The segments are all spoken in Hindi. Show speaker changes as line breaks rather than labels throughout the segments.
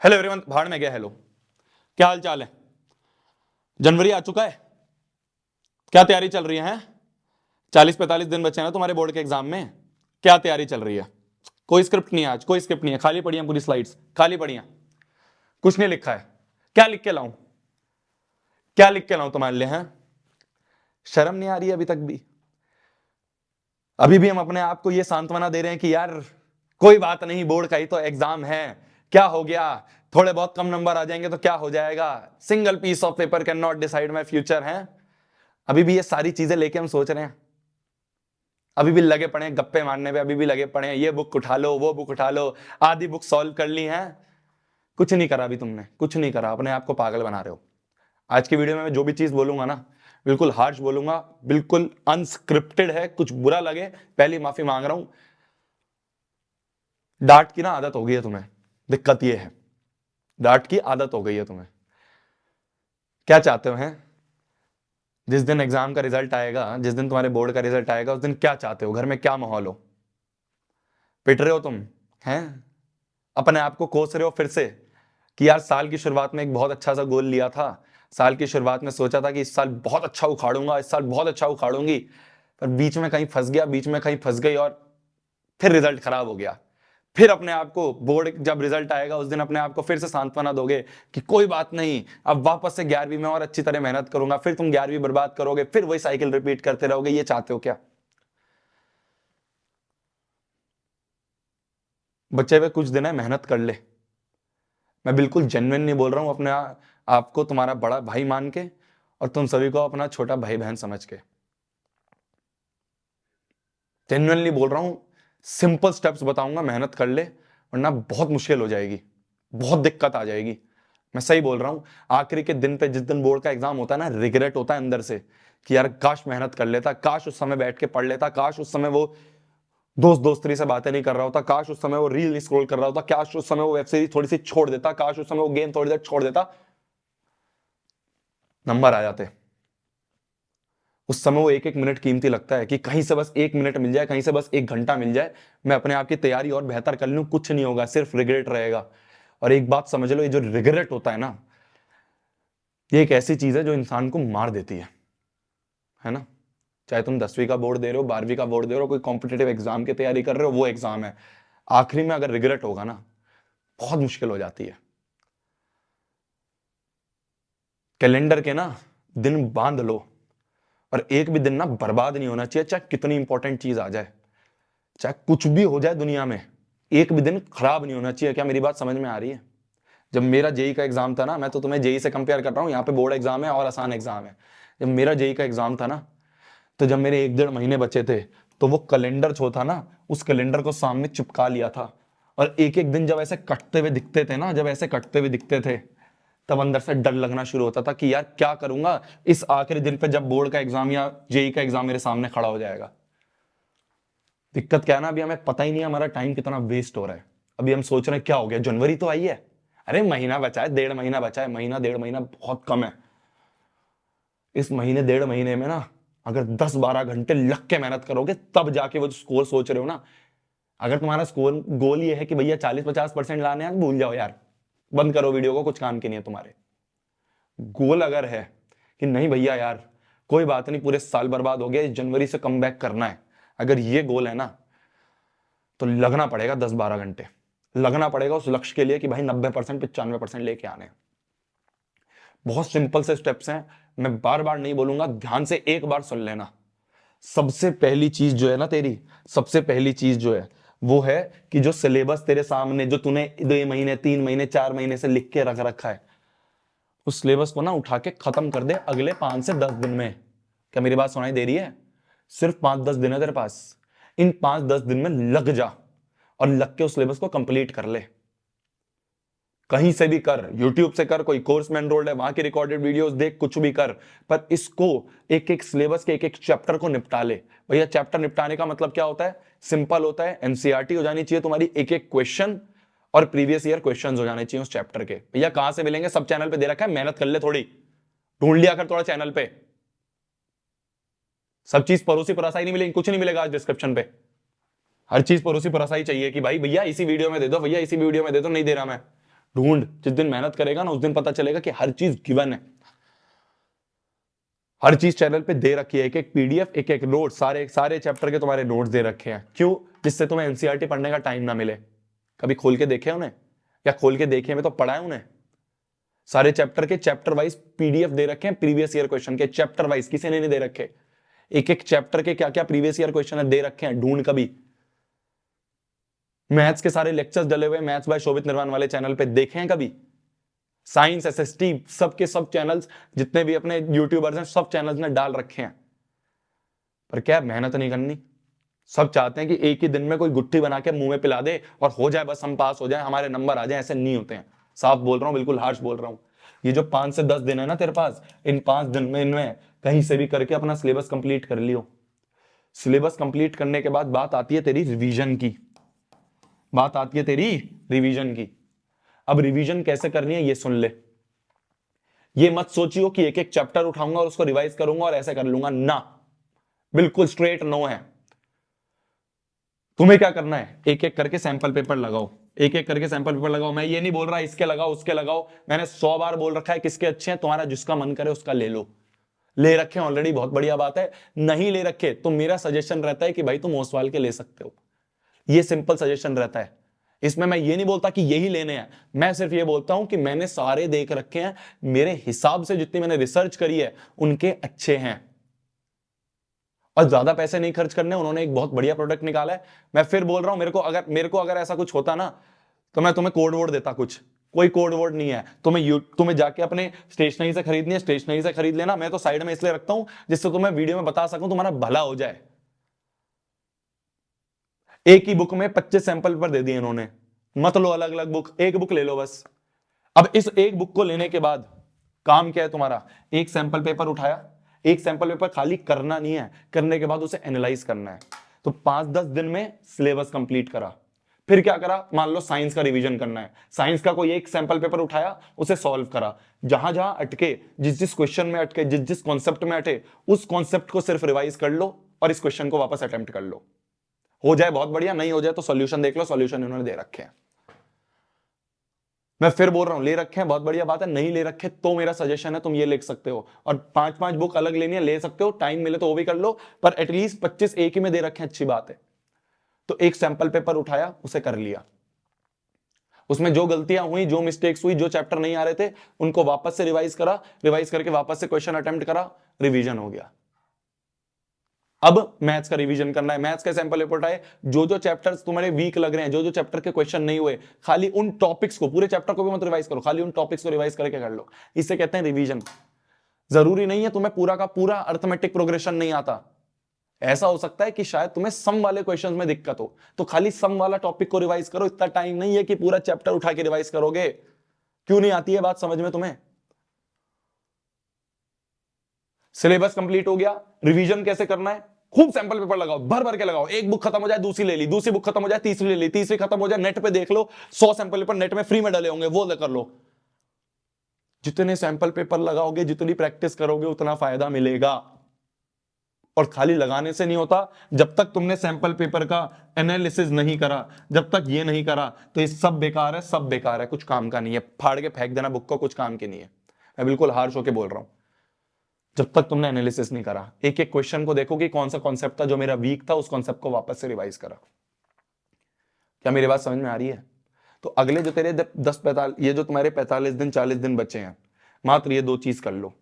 हेलो एवरीवन, भाड़ में गया। हेलो, क्या हाल चाल है? जनवरी आ चुका है, क्या तैयारी चल रही है? 40-45 दिन बचे हैं ना तुम्हारे बोर्ड के एग्जाम में। क्या तैयारी चल रही है? कोई स्क्रिप्ट नहीं है आज, कोई स्क्रिप्ट नहीं है, खाली पड़ी है पूरी स्लाइड्स, खाली पड़ी हैं, कुछ नहीं लिखा है। क्या लिख के लाऊं? क्या लिख के लाऊं तुम्हारे लिए? हैं, शर्म नहीं आ रही है अभी तक भी? अभी भी हम अपने आप को ये सांत्वना दे रहे हैं कि यार कोई बात नहीं, बोर्ड का ही तो एग्जाम है, क्या हो गया, थोड़े बहुत कम नंबर आ जाएंगे तो क्या हो जाएगा, single piece of paper can not decide my future है। अभी भी ये सारी चीजें लेके हम सोच रहे हैं, अभी भी लगे पड़े हैं गप्पे मारने पे, अभी भी लगे पड़े हैं ये बुक उठा लो वो बुक उठा लो, आधी बुक सॉल्व कर ली है। कुछ नहीं करा अभी तुमने, कुछ नहीं करा, अपने आप को पागल बना रहे हो। आज की वीडियो में मैं जो भी चीज बोलूंगा ना, बिल्कुल हार्श बोलूंगा, बिल्कुल अनस्क्रिप्टेड है, कुछ बुरा लगे पहली माफी मांग रहा हूं। डांट की ना आदत हो गई है तुम्हें, दिक्कत ये है, डांट की आदत हो गई है तुम्हें। क्या चाहते हो? हैं, जिस दिन एग्जाम का रिजल्ट आएगा, जिस दिन तुम्हारे बोर्ड का रिजल्ट आएगा, उस दिन क्या चाहते हो? घर में क्या माहौल हो? पिट रहे हो तुम? हैं, अपने आप को कोस रहे हो फिर से कि यार साल की शुरुआत में एक बहुत अच्छा सा गोल लिया था, साल की शुरुआत में सोचा था कि इस साल बहुत अच्छा उखाड़ूंगा, इस साल बहुत अच्छा उखाड़ूंगी, पर बीच में कहीं फंस गया, बीच में कहीं फंस गई और फिर रिजल्ट खराब हो गया। फिर अपने आप को, बोर्ड जब रिजल्ट आएगा उस दिन अपने आप को फिर से सांत्वना दोगे कि कोई बात नहीं, अब वापस से 11वीं में और अच्छी तरह मेहनत करूंगा, फिर तुम 11वीं बर्बाद करोगे, फिर वही साइकिल रिपीट करते रहोगे। ये चाहते हो क्या? बच्चे पे कुछ दिन है, मेहनत कर ले। मैं बिल्कुल जेन्युइन नहीं बोल रहा हूं, अपने आपको तुम्हारा बड़ा भाई मान के और तुम सभी को अपना छोटा भाई बहन समझ के जेन्युइनली बोल रहा हूं। सिंपल स्टेप्स बताऊंगा, मेहनत कर ले, वरना बहुत मुश्किल हो जाएगी, बहुत दिक्कत आ जाएगी। मैं सही बोल रहा हूं। आखिरी के दिन पे, जिस दिन बोर्ड का एग्जाम होता है ना, रिग्रेट होता है अंदर से कि यार काश मेहनत कर लेता, काश उस समय बैठ के पढ़ लेता, काश उस समय वो दोस्ती से बातें नहीं कर रहा होता, काश उस समय वो रील स्क्रॉल कर रहा होता, काश उस समय वो वेब सीरीज थोड़ी सी छोड़ देता, काश उस समय वो गेम थोड़ी देर छोड़ देता, नंबर आ जाते। उस समय वो एक एक मिनट कीमती लगता है कि कहीं से बस एक मिनट मिल जाए, कहीं से बस एक घंटा मिल जाए, मैं अपने आप की तैयारी और बेहतर कर लूं। कुछ नहीं होगा, सिर्फ रिग्रेट रहेगा। और एक बात समझ लो, ये जो रिग्रेट होता है ना, ये एक ऐसी चीज है जो इंसान को मार देती है ना। चाहे तुम 10वीं का बोर्ड दे रहे हो, 12वीं का बोर्ड दे रहे हो, कोई कॉम्पिटेटिव एग्जाम की तैयारी कर रहे हो, वो एग्जाम है, आखिरी में अगर रिग्रेट होगा ना, बहुत मुश्किल हो जाती है। कैलेंडर के ना दिन बांध लो, और एक भी दिन ना बर्बाद नहीं होना चाहिए, चाहे कितनी इंपॉर्टेंट चीज आ जाए, चाहे कुछ भी हो जाए दुनिया में, एक भी दिन खराब नहीं होना चाहिए। क्या मेरी बात समझ में आ रही है? जब मेरा जेई का एग्जाम था ना, मैं तो तुम्हें जेई से कंपेयर कर रहा हूँ, यहाँ पे बोर्ड एग्जाम है और आसान एग्जाम है। जब मेरा जेई का एग्जाम था ना, तो जब मेरे 1-1.5 महीने बचे थे, तो वो कैलेंडर जो था ना, उस कैलेंडर को सामने चिपका लिया था, और एक एक दिन जब ऐसे कटते हुए दिखते थे ना, जब ऐसे कटते हुए दिखते थे, तब अंदर से डर लगना शुरू होता था कि यार क्या करूंगा इस आखिरी दिन पे, जब बोर्ड का एग्जाम या जेई का एग्जाम मेरे सामने खड़ा हो जाएगा। दिक्कत क्या है ना, अभी हमें पता ही नहीं है हमारा टाइम कितना वेस्ट हो रहा है। अभी हम सोच रहे हैं क्या हो गया, जनवरी तो आई है, अरे महीना बचा है, 1.5 महीना बचा है, महीना 1.5 महीना बहुत कम है। इस महीने 1.5 महीने में ना, अगर 10-12 घंटे लग के मेहनत करोगे, तब जाके वो स्कोर सोच रहे हो ना, अगर तुम्हारा स्कोर गोल ये है कि भैया 40-50% लाने हैं, भूल जाओ यार, बंद करो वीडियो को, कुछ काम के नहीं है तुम्हारे। गोल अगर है कि नहीं भैया यार कोई बात नहीं, पूरे साल बर्बाद हो गया, इस जनवरी से कम बैक करना है, अगर ये गोल है ना, तो लगना पड़ेगा 10-12 घंटे, लगना पड़ेगा उस लक्ष्य के लिए कि भाई 90% 95% लेके आने। बहुत सिंपल से स्टेप्स हैं, मैं बार बार नहीं बोलूंगा, ध्यान से एक बार सुन लेना। सबसे पहली चीज जो है ना तेरी, सबसे पहली चीज जो है वो है कि जो सिलेबस तेरे सामने, जो तूने 2 महीने 3 महीने 4 महीने से लिख के रख रखा है, उस सिलेबस को ना उठा के खत्म कर दे अगले 5 से 10 दिन में। क्या मेरी बात सुनाई दे रही है? सिर्फ 5-10 दिन है तेरे पास, इन 5-10 दिन में लग जा और लग के उस सिलेबस को कंप्लीट कर ले। कहीं से भी कर, यूट्यूब से कर, कोई कोर्स में एनरोल्ड है वहां की रिकॉर्डेड वीडियोस देख, कुछ भी कर, पर इसको एक एक सिलेबस के एक एक चैप्टर को निपटा ले। भैया चैप्टर निपटाने का मतलब क्या होता है? सिंपल होता है, एनसीईआरटी हो जानी चाहिए तुम्हारी, एक एक क्वेश्चन और प्रीवियस ईयर क्वेश्चन हो जाने चाहिए उस चैप्टर के। भैया कहां से मिलेंगे? सब चैनल पे दे रखा है, मेहनत कर ले थोड़ी, ढूंढ लिया कर थोड़ा चैनल पे। सब चीज परोसी परासाई नहीं मिलेगी, कुछ नहीं मिलेगा आज डिस्क्रिप्शन पे। हर चीज परोसी परासाई चाहिए कि भाई भैया इसी वीडियो में दे दो, भैया इसी वीडियो में दे दो, नहीं दे रहा मैं, ढूंढ, जिस दिन मेहनत करेगा ना उस दिन पता चलेगा कि हर चीज गिवन है, हर चीज चैनल पे दे रखी है, एक एक पीडीएफ, एक एक नोट, सारे सारे चैप्टर के तुम्हारे नोट्स दे रखे हैं। क्यों? जिससे तुम्हें एनसीईआरटी पढ़ने का टाइम ना मिले। कभी खोल के देखे उन्हें, या खोल के देखे में तो पढ़ा है उन्हें? सारे चैप्टर के चैप्टर वाइज पीडीएफ दे रखे हैं, प्रीवियस ईयर क्वेश्चन के चैप्टर वाइज, किसी ने नहीं दे रखे। एक एक चैप्टर के क्या क्या प्रीवियस ईयर क्वेश्चन दे रखे हैं, ढूंढ कभी। मैथ्स के सारे लेक्चर्स डले हुए मैथ्स बाय शोभित निर्वाण वाले चैनल पे देखे हैं कभी? साइंस, एसएसटी, सबके सब चैनल्स, जितने भी अपने यूट्यूबर्स हैं सब चैनल्स ने डाल रखे हैं। पर क्या मेहनत नहीं करनी। सब चाहते हैं कि एक ही दिन में कोई गुट्ठी बना के मुंह में पिला दे और हो जाए, बस हम पास हो जाए, हमारे नंबर आ जाए। ऐसे नहीं होते हैं, साफ बोल रहा हूं, बिल्कुल हार्श बोल रहा हूं। ये जो 5 से 10 दिन है ना तेरे पास, इन 5 दिन में इनमें कहीं से भी करके अपना सिलेबस कंप्लीट कर लियो। सिलेबस कंप्लीट करने के बाद बात आती है तेरी रिवीजन की, बात आती है तेरी रिवीजन की। अब रिवीजन कैसे करनी है ये सुन ले। ये मत सोचियो कि एक एक चैप्टर उठाऊंगा और उसको रिवाइज करूंगा और ऐसे कर लूंगा, ना, बिल्कुल स्ट्रेट नो है। तुम्हें क्या करना है, एक एक करके सैंपल पेपर लगाओ, एक एक करके सैंपल पेपर लगाओ। मैं ये नहीं बोल रहा इसके लगाओ उसके लगाओ, मैंने 100 बार बोल रखा है किसके अच्छे हैं, तुम्हारा जिसका मन करे उसका ले लो। ले रखे ऑलरेडी, बहुत बढ़िया बात है। नहीं ले रखे तो मेरा सजेशन रहता है कि भाई तुम ओसवाल के ले सकते हो। ये सिंपल सजेशन रहता है। इसमें मैं ये नहीं बोलता कि यही लेने हैं, मैं सिर्फ ये बोलता हूं कि मैंने सारे देख रखे हैं, मेरे हिसाब से जितनी मैंने रिसर्च करी है उनके अच्छे हैं और ज्यादा पैसे नहीं खर्च करने। उन्होंने एक बहुत बढ़िया प्रोडक्ट निकाला है। मैं फिर बोल रहा हूं, मेरे को अगर ऐसा कुछ होता ना तो मैं तुम्हें कोड वर्ड देता। कुछ कोई कोड वर्ड नहीं है, तुम्हें जाके अपने स्टेशनरी से खरीदनी है, स्टेशनरी से खरीद लेना। मैं तो साइड में इसलिए रखता हूं जिससे तुम्हें वीडियो में बता सकूं, तुम्हारा भला हो जाए। एक ही बुक में 25 सैंपल पेपर दे दिए इन्होंने, मत लो अलग अलग बुक, एक बुक ले लो बस। अब इस एक बुक को लेने के बाद काम क्या है तुम्हारा, एक सैंपल पेपर उठाया, एक सैंपल पेपर खाली करना नहीं है, करने के बाद उसे एनालाइज करना है। तो 5-10 दिन में सिलेबस कंप्लीट करा। फिर क्या करा, मान लो साइंस का रिवीजन करना है, साइंस का कोई एक सैंपल पेपर उठाया, उसे सॉल्व करा। जहां जहां अटके, जिस जिस क्वेश्चन में अटके, जिस जिस कॉन्सेप्ट में अटे, उस कॉन्सेप्ट को सिर्फ रिवाइज कर लो और इस क्वेश्चन को वापस अटेम्प्ट कर लो। हो जाए बहुत बढ़िया, नहीं हो जाए तो सॉल्यूशन देख लो, सॉल्यूशन इन्होंने दे रखे हैं। मैं फिर बोल रहा हूं, ले रखे हैं बहुत बढ़िया बात है, नहीं ले रखे तो मेरा सजेशन है तुम ये लिख सकते हो। और 5-5 बुक अलग लेनी है ले सकते हो, टाइम मिले तो वो भी कर लो, पर एटलीस्ट 25 एक ही में दे रखे हैं, अच्छी बात है। तो एक सैंपल पेपर उठाया, उसे कर लिया, उसमें जो गलतियां हुई, जो मिस्टेक्स हुई, जो चैप्टर नहीं आ रहे थे उनको वापस से रिवाइज करा, रिवाइज करके वापस से क्वेश्चन अटेम्प्ट करा, रिवीजन हो गया। अब मैथ्स का रिवीजन करना है, मैथ्स का सैंपल पेपर उठाए, जो जो चैप्टर्स तुम्हारे वीक लग रहे हैं, जो जो चैप्टर के क्वेश्चन नहीं हुए, खाली उन टॉपिक्स को, पूरे चैप्टर को भी मत रिवाइज करो, खाली उन टॉपिक्स को रिवाइज करके कर लो। इसे कहते हैं रिवीजन। जरूरी नहीं है तुम्हें पूरा का पूरा अर्थमेटिक प्रोग्रेशन नहीं आता। ऐसा हो सकता है कि शायद तुम्हें सम वाले क्वेश्चंस में दिक्कत हो, तो खाली सम वाला टॉपिक को रिवाइज करो। इतना टाइम नहीं है कि पूरा चैप्टर उठा के रिवाइज करोगे। क्यों नहीं आती है बात समझ में तुम्हें? सिलेबस कंप्लीट हो गया, रिवीजन कैसे करना है, खूब सैंपल पेपर लगाओ, भर भर के लगाओ। एक बुक खत्म हो जाए दूसरी ले ली, दूसरी बुक खत्म हो जाए तीसरी ले ली, तीसरी खत्म हो जाए नेट पे देख लो, 100 सैंपल पेपर नेट में फ्री में डले होंगे, वो कर लो। जितने सैंपल पेपर लगाओगे, जितनी प्रैक्टिस करोगे, उतना फायदा मिलेगा। और खाली लगाने से नहीं होता, जब तक तुमने सैंपल पेपर का एनालिसिस नहीं करा, जब तक ये नहीं करा, तो ये सब बेकार है, सब बेकार है, कुछ काम का नहीं है। फाड़ के फेंक देना बुक को, कुछ काम की नहीं है। मैं बिल्कुल हार्श होके बोल रहा हूं। जब तक तुमने एनालिसिस नहीं करा, एक एक क्वेश्चन को देखो कि कौन सा कॉन्सेप्ट था जो मेरा वीक था, उस कॉन्सेप्ट को वापस से रिवाइज करा। क्या मेरी बात समझ में आ रही है? तो अगले जो तेरे 10-45, ये जो तुम्हारे 45 दिन 40 दिन बचे हैं, मात्र ये 2 चीज कर लो।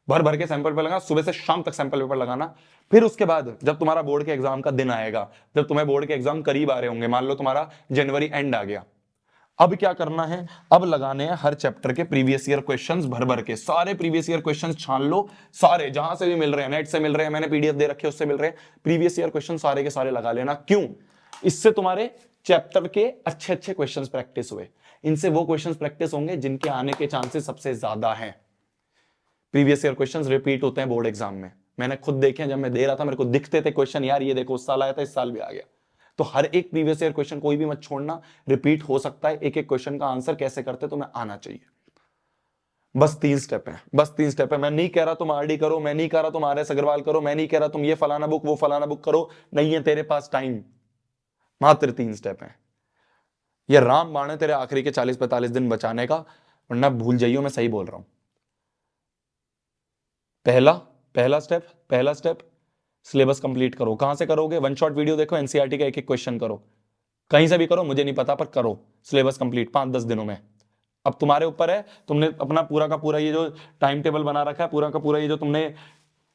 भर भर के सैंपल पेपर लगाना, सुबह से शाम तक सैंपल पेपर लगाना। फिर उसके बाद जब तुम्हारा बोर्ड के एग्जाम का दिन आएगा, जब तुम्हें बोर्ड के एग्जाम करीब आ रहे होंगे, मान लो तुम्हारा जनवरी एंड आ गया, अब क्या करना है, अब लगाने हैं हर चैप्टर के प्रीवियस ईयर क्वेश्चंस, भर भर के सारे प्रीवियस ईयर क्वेश्चंस छान लो, सारे जहां से भी मिल रहे हैं, नेट से मिल रहे हैं, मैंने पीडीएफ दे रखे उससे मिल रहे हैं, प्रीवियस ईयर क्वेश्चन सारे के सारे लगा लेना। क्यों? इससे तुम्हारे चैप्टर के अच्छे अच्छे क्वेश्चंस प्रैक्टिस हुए। इनसे वो क्वेश्चंस प्रैक्टिस होंगे जिनके आने के चांसेस सबसे ज्यादा हैं। प्रीवियस ईयर क्वेश्चंस रिपीट होते हैं बोर्ड एग्जाम में, मैंने खुद देखे, जब मैं दे रहा था मेरे को दिखते थे क्वेश्चन, यार ये देखो उस साल आया था, इस साल भी आ गया। तो हर एक प्रीवियस ईयर क्वेश्चन कोई भी मत छोड़ना, रिपीट हो सकता है। एक एक क्वेश्चन का आंसर कैसे करते तुम्हें आना चाहिए। बस 3 स्टेप है, बस 3 स्टेप है। मैं नहीं कह रहा तुम आरडी करो, मैं नहीं कह रहा तुम आरएस अग्रवाल करो, मैं नहीं कह रहा तुम ये फलाना बुक वो फलाना बुक करो, नहीं है तेरे पास टाइम। मात्र 3 स्टेप है। ये राम बाण है तेरे आखिरी के 40-45 दिन बचाने का, वरना भूल जाइयो मैं सही बोल रहा हूं। पहला स्टेप सिलेबस कंप्लीट करो। कहां से करोगे? वन शॉट वीडियो देखो, एनसीईआरटी का एक एक क्वेश्चन करो, कहीं से भी करो, मुझे नहीं पता, पर करो सिलेबस कंप्लीट 5-10 दिनों में। अब तुम्हारे ऊपर है, तुमने अपना पूरा का पूरा ये जो टाइम टेबल बना रखा है, पूरा का पूरा ये जो तुमने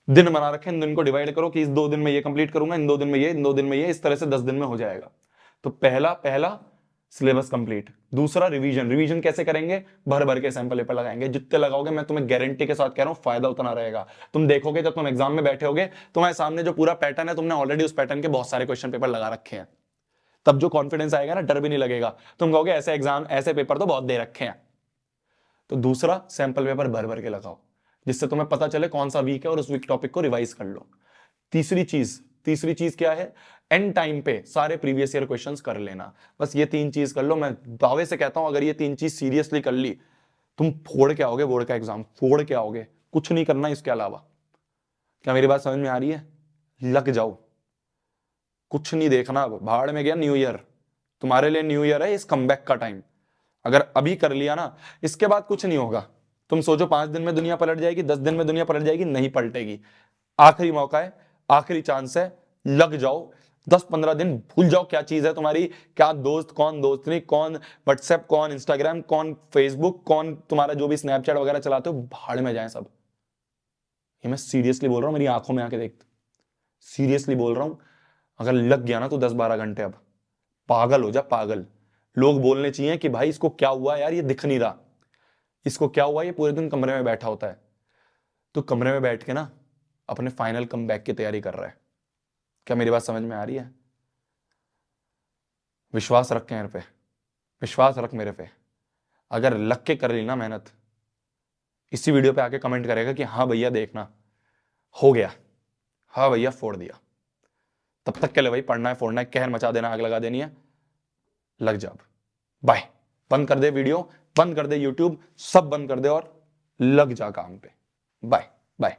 दिन बना रखे हैं, इन दिन को डिवाइड करो कि इस 2 दिन में ये कंप्लीट करूंगा, इन 2 दिन में ये, इन 2 दिन में ये, इस तरह से 10 दिन में हो जाएगा। तो पहला सिलेबस कंप्लीट। दूसरा रिवीजन कैसे करेंगे? भर भर के सैंपल पेपर लगाएंगे, जितने लगाओगे मैं तुम्हें गारंटी के साथ कह रहा हूं फायदा उतना रहेगा। तुम देखोगे जब तुम एग्जाम में बैठे होगे, तुम्हारे सामने जो पूरा पैटर्न है, तुमने ऑलरेडी उस पैटर्न के बहुत सारे क्वेश्चन पेपर लगा रखे हैं, तब जो कॉन्फिडेंस आएगा ना, डर भी नहीं लगेगा, तुम कहोगे ऐसे एग्जाम ऐसे पेपर तो बहुत दे रखे हैं। तो दूसरा, सैंपल पेपर भर भर के लगाओ, जिससे तुम्हें पता चले कौन सा वीक है और उस वीक टॉपिक को रिवाइज कर लो। तीसरी चीज क्या है? एंड टाइम पे सारे प्रीवियस ईयर क्वेश्चंस कर लेना। बस ये 3 चीज कर लो, मैं दावे से कहता हूं अगर ये 3 चीज सीरियसली कर ली, तुम फोड़ के आओगे बोर्ड का एग्जाम, फोड़ के आओगे, कुछ नहीं करना इसके अलावा। क्या मेरी बात समझ में आ रही है? लग जाओ, कुछ नहीं देखना। भाड़ में गया न्यू ईयर, तुम्हारे लिए न्यू ईयर है इस कमबैक का टाइम। अगर अभी कर लिया ना, इसके बाद कुछ नहीं होगा। तुम सोचो 5 दिन में दुनिया पलट जाएगी, 10 दिन में दुनिया पलट जाएगी, नहीं पलटेगी। आखिरी मौका है, आखिरी चांस है, लग जाओ। 10-15 दिन भूल जाओ क्या चीज है तुम्हारी, क्या दोस्त, कौन दोस्त नहीं, कौन व्हाट्सएप, कौन इंस्टाग्राम, कौन फेसबुक, कौन तुम्हारा जो भी स्नैपचैट वगैरह चलाते हो, भाड़ में जाए सब। ये मैं सीरियसली बोल रहा हूं, मेरी आंखों में आके देख, सीरियसली बोल रहा हूं। अगर लग गया ना तो 10-12 घंटे अब पागल हो जा, पागल। लोग बोलने चाहिए कि भाई इसको क्या हुआ यार, ये दिख नहीं रहा, इसको क्या हुआ, ये पूरे दिन कमरे में बैठा होता है। तो कमरे में बैठ के ना अपने फाइनल कमबैक की तैयारी कर रहा है। क्या मेरी बात समझ में आ रही है? विश्वास रख के मेरे पे, विश्वास रख मेरे पे। अगर लग के कर ली ना मेहनत, इसी वीडियो पे आके कमेंट करेगा कि हाँ भैया देखना हो गया, हाँ भैया फोड़ दिया। तब तक के लिए भाई पढ़ना है, फोड़ना है, कहर मचा देना, आग लगा देनी है, लग जा। बाय। बंद कर दे वीडियो, बंद कर दे यूट्यूब, सब बंद कर दे और लग जा काम पे। Bye bye.